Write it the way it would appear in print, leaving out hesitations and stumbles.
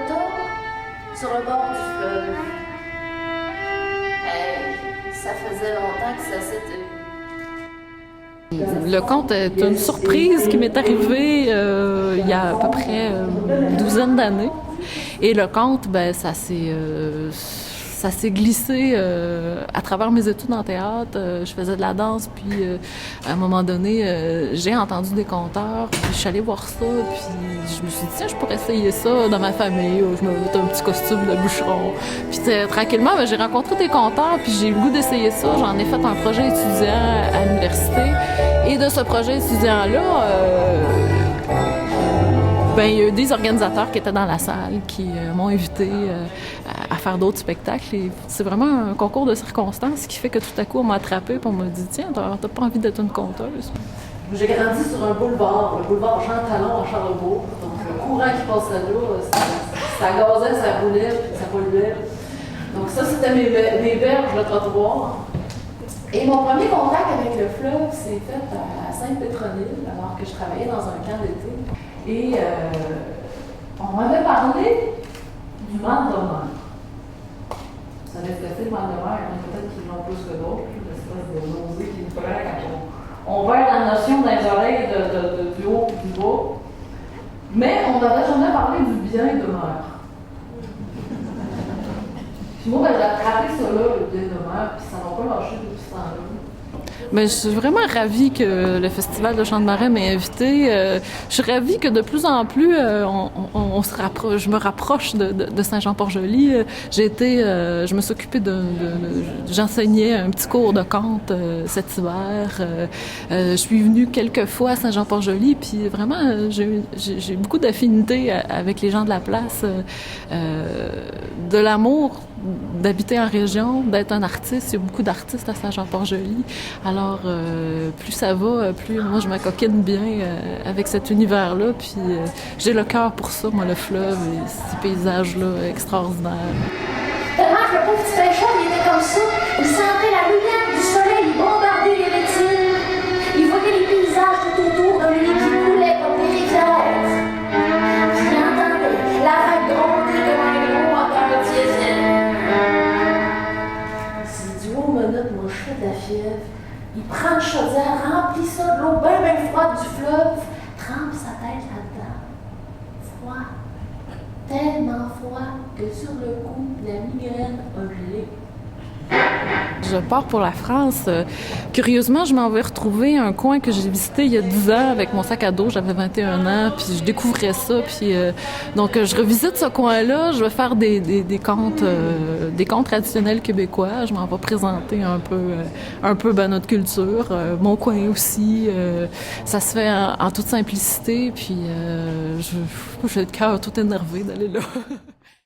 Alberta, sur le bord du fleuve. Hey, ça faisait longtemps que ça s'était... Le conte est une surprise qui m'est arrivée il y a à peu près une douzaine d'années. Et le conte, ben, ça s'est glissé à travers mes études en théâtre. Je faisais de la danse, puis à un moment donné, j'ai entendu des conteurs, puis je suis allée voir ça, puis je me suis dit, tiens, je pourrais essayer ça dans ma famille. Je me mets un petit costume de bûcheron. Puis tranquillement, ben, j'ai rencontré des conteurs, puis j'ai eu le goût d'essayer ça. J'en ai fait un projet étudiant à l'université. Et de ce projet étudiant-là, ben, il y a eu des organisateurs qui étaient dans la salle qui m'ont invité à faire d'autres spectacles. Et c'est vraiment un concours de circonstances qui fait que tout à coup, on m'a attrapée et on m'a dit « Tiens, t'as pas envie d'être une conteuse? » J'ai grandi sur un boulevard, le boulevard Jean Talon à Charlebourg. Donc le courant qui passait là, ça gazait, ça roulait, puis ça polluait. Donc ça, c'était mes berges, le trottoir. Et mon premier contact avec le fleuve s'est fait à Sainte-Pétronille, alors que je travaillais dans un camp d'été. Et on m'avait parlé du mal de mer. Vous savez ce que c'est, le mal de mer? Peut-être qu'ils l'ont plus que d'autres, l'espèce de nausée qui nous prend quand on verre la notion dans les oreilles du haut et du bas. Mais on n'avait jamais parlé du bien de mer. Puis moi, j'ai attrapé ça là, le bien de mer, puis ça m'a pas lâché depuis ce temps-là. Mais je suis vraiment ravie que le Festival de chant de marais m'ait invitée. Je suis ravie que de plus en plus, je me rapproche de Saint-Jean-Port-Joli. Je me suis occupée j'enseignais un petit cours de conte cet hiver. Je suis venue quelques fois à Saint-Jean-Port-Joli, puis vraiment, j'ai beaucoup d'affinités avec les gens de la place, de l'amour d'habiter en région, d'être un artiste. Il y a beaucoup d'artistes à Saint-Jean-Port-Joli. Alors, plus ça va, plus moi je m'acoquine bien avec cet univers-là. Puis j'ai le cœur pour ça, moi, le fleuve et ces paysages-là extraordinaires. Tellement que le pauvre petit pêcheur, il était comme ça. Il sentait la lumière du soleil bombarder les rétines. Il voyait les paysages tout autour d'un lit qui coulait comme des rivières. Puis il entendait la vague gronder comme un gros moteur diesel. Moi, je fais de la fièvre. Il prend une chaudière, remplit ça de l'eau bien froide du fleuve, trempe sa tête là-dedans. Froid. Tellement froid que sur le coup, la migraine a gelé. Je pars pour la France. Curieusement, je m'en vais retrouver un coin que j'ai visité il y a 10 ans avec mon sac à dos. J'avais 21 ans, puis je découvrais ça. Puis donc, je revisite ce coin-là. Je vais faire des contes traditionnels québécois. Je m'en vais présenter un peu notre culture, mon coin aussi. Ça se fait en toute simplicité. Puis j'ai le cœur tout énervé d'aller là.